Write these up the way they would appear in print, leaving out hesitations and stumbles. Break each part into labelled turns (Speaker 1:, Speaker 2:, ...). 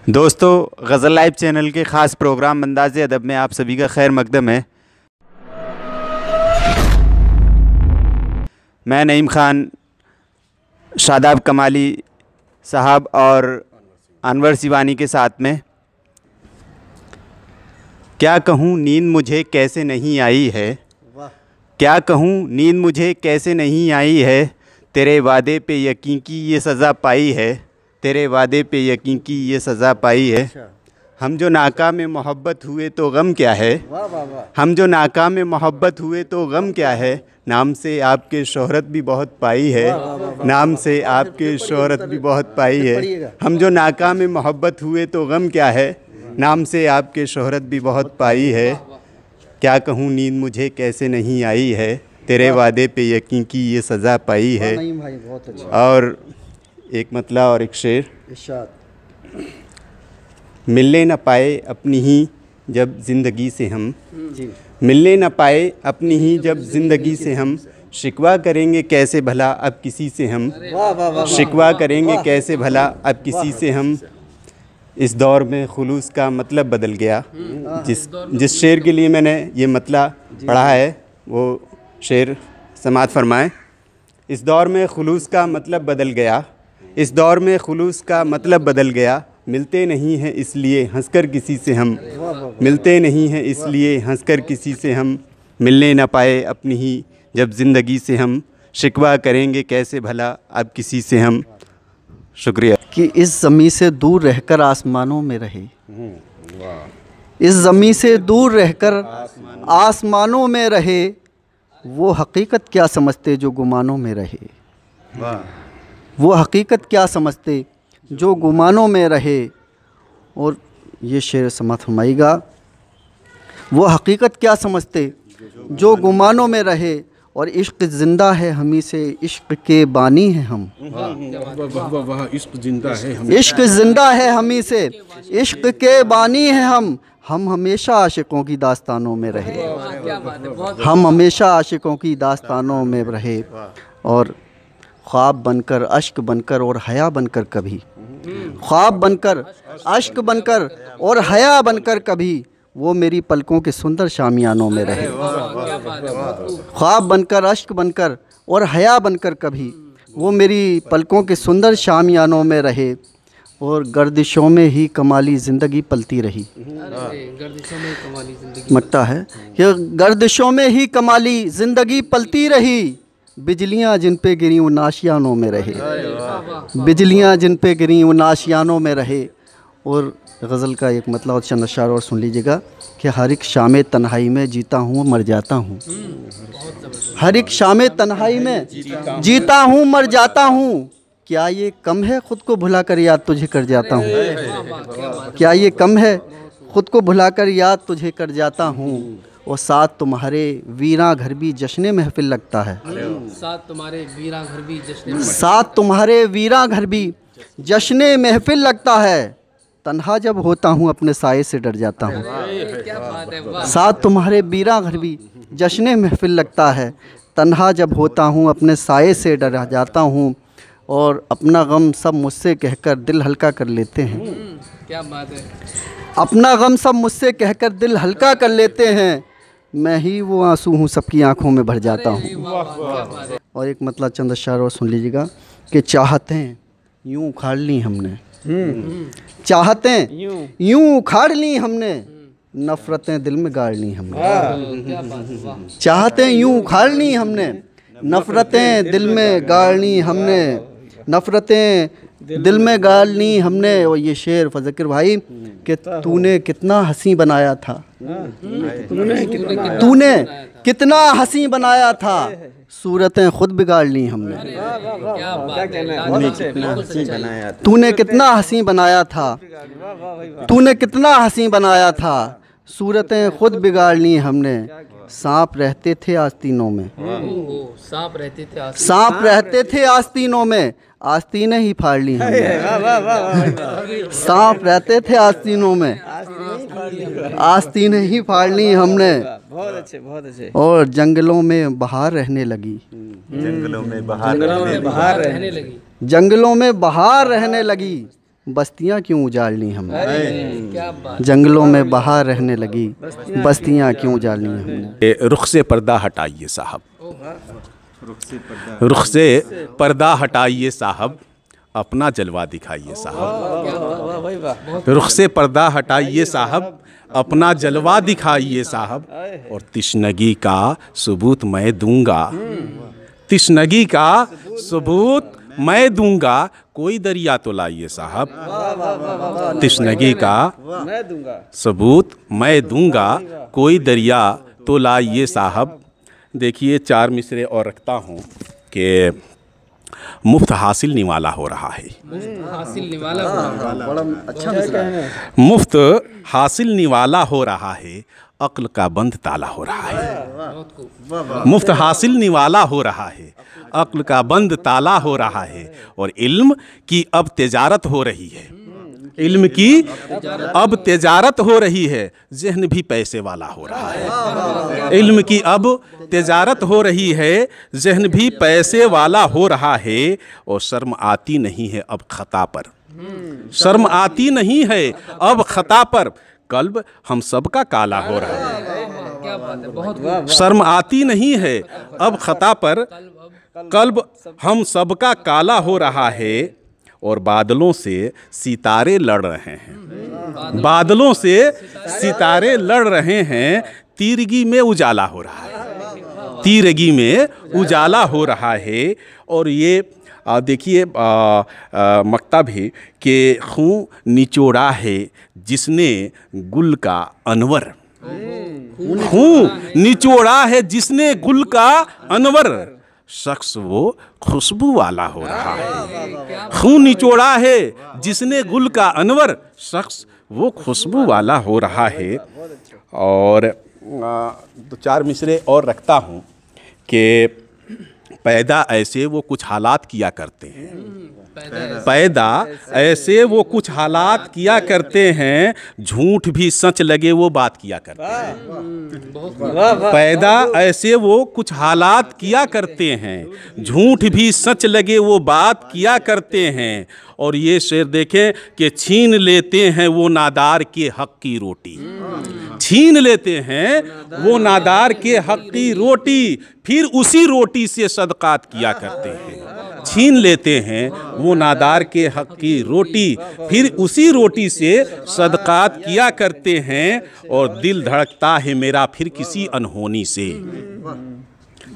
Speaker 1: दोस्तों, गज़ल live channel के ख़ास प्रोग्राम अंदाज़े अदब में आप सभी का खैर मकदम है। मैं नईम ख़ान, शादाब कमाली साहब और अनवर सिवानी के साथ में क्या कहूँ नींद मुझे कैसे नहीं आई है, क्या कहूँ नींद मुझे कैसे नहीं आई है, तेरे वादे पे यकीन की ये सज़ा पाई है, तेरे वादे पे यकीन की ये सज़ा पाई है। हम जो नाकाम मोहब्बत हुए तो गम क्या है, हम जो नाकाम मोहब्बत हुए तो गम क्या है, नाम से आपके शोहरत भी बहुत पाई है, नाम से आपके शोहरत भी बहुत पाई है। हम जो नाकाम मोहब्बत हुए तो गम क्या है, नाम से आपके शोहरत भी बहुत पाई है। क्या कहूँ नींद मुझे कैसे नहीं आई है, तेरे वादे पे यकीन की ये सज़ा पाई है। और एक मतला और एक शेर। मिलने न पाए अपनी ही जब ज़िंदगी से हम, मिलने न पाए अपनी ही जब ज़िंदगी से हम, शिकवा करेंगे कैसे भला अब किसी से हम, शिकवा करेंगे कैसे भला अब किसी से हम। इस दौर में खुलूस का मतलब बदल गया। जिस शेर के लिए मैंने ये मतला पढ़ा है वो शेर समाअत फरमाएं। इस दौर में खुलूस का मतलब बदल गया, इस दौर में खुलूस का मतलब बदल गया, मिलते नहीं हैं इसलिए हंसकर किसी से हम, मिलते नहीं हैं इसलिए हंसकर किसी से हम, मिलने न पाए अपनी ही जब ज़िंदगी से हम, शिकवा करेंगे कैसे भला अब किसी से हम। शुक्रिया।
Speaker 2: कि इस ज़मीं से दूर रहकर आसमानों में रहे, इस ज़मीं से दूर रहकर आसमानों में रहे, वो हकीकत क्या समझते जो गुमानों में रहे, वो हकीकत क्या समझते जो गुमानों में रहे। और ये शेर समाअत फरमाइएगा, वो हकीकत क्या समझते जो गुमानों में रहे, और इश्क ज़िंदा है हमी से इश्क के बानी हैं हम,
Speaker 3: इश्क ज़िंदा है,
Speaker 2: इश्क ज़िंदा है हमी से इश्क के बानी हैं हम हमेशा आशिकों की दास्तानों में रहे, हम हमेशा आशिकों की दास्तानों में रहे। और ख्वाब बनकर अश्क बनकर और हया बनकर कभी, ख्वाब बनकर अश्क बनकर और हया बनकर कभी, वो मेरी पलकों के सुंदर शामियानों में रहे। ख्वाब बनकर अश्क बनकर और हया बनकर कभी, वो मेरी पलकों के सुंदर शामियानों में रहे। और गर्दिशों में ही कमाली ज़िंदगी पलती रही। मट्टा है कि गर्दिशों में ही कमाली ज़िंदगी पलती रही, बिजलियाँ जिन पे गिरी उन आशियानों में रहे, बिजलियाँ जिन पे गिरी उन आशियानों में रहे। और गज़ल का एक मतलब और चंद अशार और सुन लीजिएगा कि हर एक शाम तन्हाई में जीता हूँ मर जाता हूँ, हर एक शाम तन्हाई में जीता हूँ मर जाता हूँ, क्या ये कम है खुद को भुला कर याद तुझे कर जाता हूँ, क्या ये कम है खुद को भुला कर याद तुझे कर जाता हूँ। और साथ तुम्हारे वीरा घर भी जश्न महफिल लगता है,
Speaker 4: साथ तुम्हारे वीरा घर भी जश्न,
Speaker 2: साथ तुम्हारे वीरा घर भी जश्न महफिल लगता है, तन्हा जब होता हूँ अपने साये से डर जाता हूँ, साथ तुम्हारे वीरा घर भी जश्न महफिल लगता है, तन्हा जब होता हूँ अपने साये से डर जाता हूँ। और अपना गम सब मुझसे कहकर दिल हल्का कर लेते हैं,
Speaker 4: क्या बात है,
Speaker 2: अपना गम सब मुझसे कहकर दिल हल्का कर लेते हैं, मैं ही वो आंसू हूँ सबकी आंखों में भर जाता हूँ। और एक मतलब चंद अशार और सुन लीजिएगा कि चाहतें यूँ उखाड़ ली हमने, चाहतें यूँ उखाड़ ली हमने, नफ़रतें दिल में गाड़ ली हमने, चाहतें यूँ उखाड़ ली हमने, नफ़रतें दिल में गाड़ ली हमने, नफ़रतें दिल में गाड़ ली हमने। और ये शेर फ़ज़किर भाई कि तूने कितना हंसी बनाया था, तूने कितना हंसी बनाया था, सूरतें खुद बिगाड़ ली हमने, तूने कितना हंसी बनाया था, तूने कितना हंसी बनाया था, सूरतें खुद बिगाड़ ली हमने। सांप रहते थे आस्तीनों में,
Speaker 4: सांप रहते थे,
Speaker 2: सांप रहते थे आस्तीनों में, आस्तीनें ही फाड़ ली हमने, सांप रहते थे आस्तीनों में, आस्तीनें ही फाड़ ली हमने।
Speaker 3: बहुत अच्छे, बहुत अच्छे।
Speaker 2: और जंगलों में बहार रहने लगी,
Speaker 1: जंगलों में बहार
Speaker 4: रहने लगी,
Speaker 2: जंगलों में बहार रहने लगी, बस्तियाँ क्यों उजाड़नी हमने,
Speaker 4: क्या बात।
Speaker 2: जंगलों में बहार रहने लगी, बस्तियाँ क्यों उजाड़नी हमने।
Speaker 5: रुख से पर्दा हटाइए साहब, रुख से पर्दा हटाइए साहब, अपना जलवा दिखाइए साहब। रुख से पर्दा हटाइए साहब, अपना जलवा दिखाइए साहब। और तिश्नगी का सबूत मैं दूंगा, तिश्नगी का सबूत मैं दूंगा, कोई दरिया तो लाइए साहब। तिश्नगी का सबूत मैं दूंगा, कोई दरिया तो लाइए साहब। देखिए 4 मिसरे और रखता हूँ कि मुफ्त हासिल निवाला हो रहा है,
Speaker 4: हासिल निवाला हो
Speaker 5: मुफ्त हासिल निवाला हो रहा है, अक्ल का बंद ताला हो रहा है। मुफ्त हासिल निवाला हो रहा है, अक्ल का बंद ताला हो रहा है। और इल्म की अब तिजारत हो रही है, इल्म की अब तिजारत हो रही है, ज़हन भी पैसे वाला हो रहा है। इल्म की अब तिजारत हो रही है, ज़हन भी पैसे वाला हो रहा है। और शर्म आती नहीं है अब खता पर, शर्म आती नहीं है अब खता पर, कल्ब हम सबका काला हो रहा है।
Speaker 4: क्या बात है, बहुत
Speaker 5: शर्म आती नहीं है अब खता पर, कल्ब हम सबका काला हो रहा है। और बादलों से सितारे लड़ रहे हैं, बादलों से सितारे लड़ रहे हैं, तीरगी में उजाला हो रहा है, तीरगी में उजाला हो रहा है। और ये देखिए मकतब है कि खून निचोड़ा है जिसने गुल का अनवर, खून निचोड़ा है जिसने गुल का अनवर, शख्स वो खुशबू वाला हो रहा है। खून निचोड़ा है जिसने गुल का अनवर, शख्स वो खुशबू वाला हो रहा है। और 2-4 मिसरे और रखता हूँ कि पैदा ऐसे वो कुछ हालात किया करते हैं, पैदा ऐसे वो कुछ हालात किया करते हैं, झूठ भी सच लगे वो बात किया करते हैं। पैदा ऐसे वो कुछ हालात किया करते हैं, झूठ भी सच लगे वो बात किया करते हैं। और ये शेर देखें कि छीन लेते हैं वो नादार के हक की रोटी, छीन लेते हैं वो नादार के हक की रोटी, फिर उसी रोटी से सदकात किया करते हैं। छीन लेते हैं वो नादार के हक की रोटी, फिर उसी रोटी से सदकात किया करते हैं। और दिल धड़कता है मेरा फिर किसी अनहोनी से,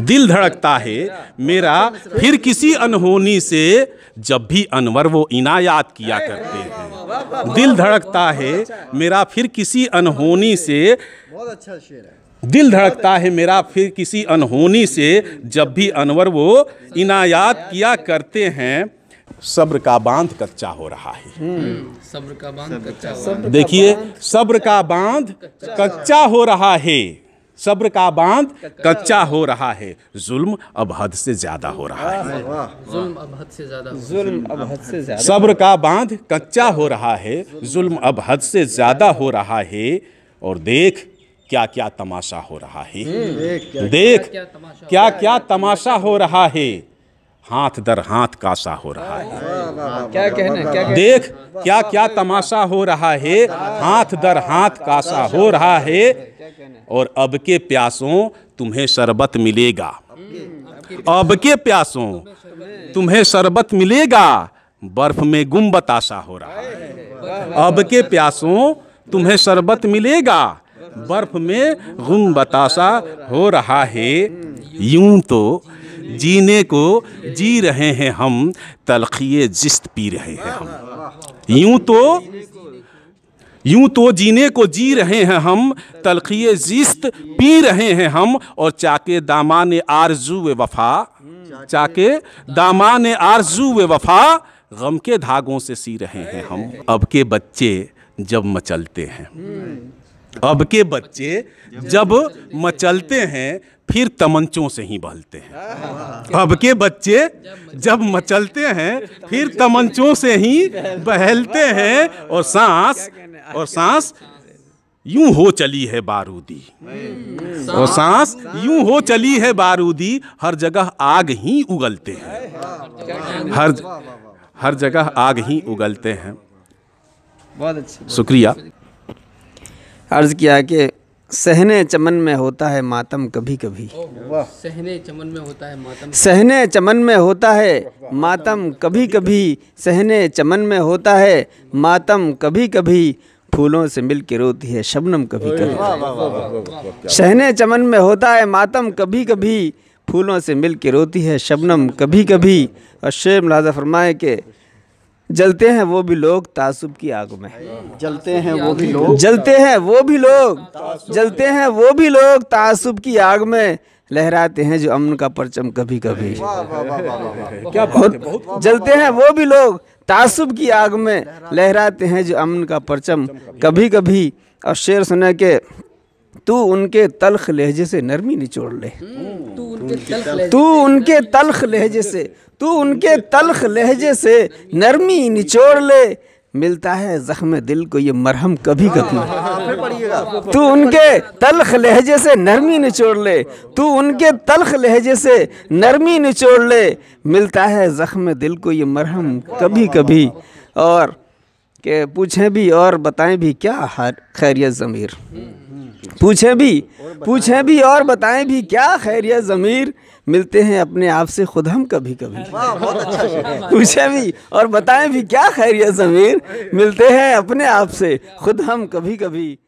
Speaker 5: दिल धड़कता है मेरा फिर किसी अनहोनी से, जब भी अनवर वो इनायात किया करते हैं। दिल धड़कता है मेरा फिर किसी अनहोनी से, बहुत अच्छा शेर है। दिल धड़कता है मेरा फिर किसी अनहोनी से, जब भी अनवर वो इनायात किया करते हैं। सब्र का बांध कच्चा हो रहा है,
Speaker 4: सब्र का बांध कच्चा हो रहा है।
Speaker 5: देखिए सब्र का बांध कच्चा हो रहा है, सब्र का बांध कच्चा हो रहा है। जुल्म अब हद से ज्यादा हो रहा है,
Speaker 4: जुल्म अब हद से ज्यादा,
Speaker 3: जुल्म अब हद से ज्यादा।
Speaker 5: सब्र का बांध कच्चा हो रहा है, जुल्म अब हद से ज्यादा हो रहा है। और देख क्या क्या तमाशा हो रहा है, देख क्या क्या तमाशा हो रहा है, हाथ दर हाथ कासा हो रहा है।
Speaker 3: क्या कहना, क्या
Speaker 5: देख क्या क्या तमाशा हो रहा है, हाथ दर हाथ कासा हो रहा है। और अब के प्यासों तुम्हें शरबत मिलेगा, अब के प्यासों तुम्हें शरबत मिलेगा, बर्फ में गुम बताशा हो रहा है। अब के प्यासों तुम्हें शरबत मिलेगा, बर्फ में गुम बताशा हो रहा है। यूं तो जीने को जी रहे हैं हम, तलखिए जिस्त पी रहे हैं हम। यूं तो जीने को जी रहे हैं हम, तलखिए जिस्त पी रहे हैं हम। और चाके दामाने आरजू व वफा, चाके दामाने आरजू व वफा, गम के धागों से सी रहे हैं हम। अब के बच्चे जब मचलते हैं, अब के बच्चे जब मचलते हैं, फिर तमंचों से ही बहलते हैं। अब के बच्चे जब मचलते हैं, फिर तमंचों से ही बहलते हैं। और सांस यूं हो चली है बारूदी, और सांस यूं हो चली है बारूदी, हर जगह आग ही उगलते हैं, हर जगह आग ही उगलते हैं।
Speaker 3: बहुत अच्छे।
Speaker 5: शुक्रिया।
Speaker 3: अर्ज़ किया कि सहने चमन में होता है मातम कभी कभी,
Speaker 4: सहने चमन में होता है मातम,
Speaker 3: सहने चमन में होता है मातम कभी कभी, सहने चमन में होता है मातम कभी कभी, फूलों से मिल के रोती है शबनम कभी कभी। सहने चमन में होता है मातम कभी कभी, फूलों से मिल के रोती है शबनम कभी कभी। और शेर मुलाज़ा फरमाए कि जलते हैं वो भी लोग तासुब की आग में,
Speaker 2: जलते हैं वो भी लोग,
Speaker 3: जलते हैं वो भी लोग, जलते हैं वो भी लोग तासुब की आग में, लहराते हैं जो अमन का परचम कभी कभी।
Speaker 5: क्या बात है, बहुत
Speaker 3: जलते हैं वो भी लोग तासुब की आग में, लहराते हैं जो अमन का परचम कभी कभी। और शेर सुना के तू उनके तल्ख लहजे से नरमी निचोड़ ले, तू उनके तल्ख लहजे से, तू उनके तल्ख लहजे से नरमी निचोड़ ले, मिलता है ज़ख्म दिल को ये मरहम कभी कभी। तू उनके तल्ख लहजे से नरमी निचोड़ ले, तू उनके तल्ख लहजे से नरमी निचोड़ ले, मिलता है ज़ख्म दिल को ये मरहम कभी कभी। और के पूछें भी और बताएं भी क्या खैरियत ज़मीर, पूछें भी और बताएं भी क्या खैरियत ज़मीर, मिलते हैं अपने आप से खुद हम कभी कभी। पूछें भी और बताएं भी क्या खैरियत ज़मीर, मिलते हैं अपने आप से खुद हम कभी कभी।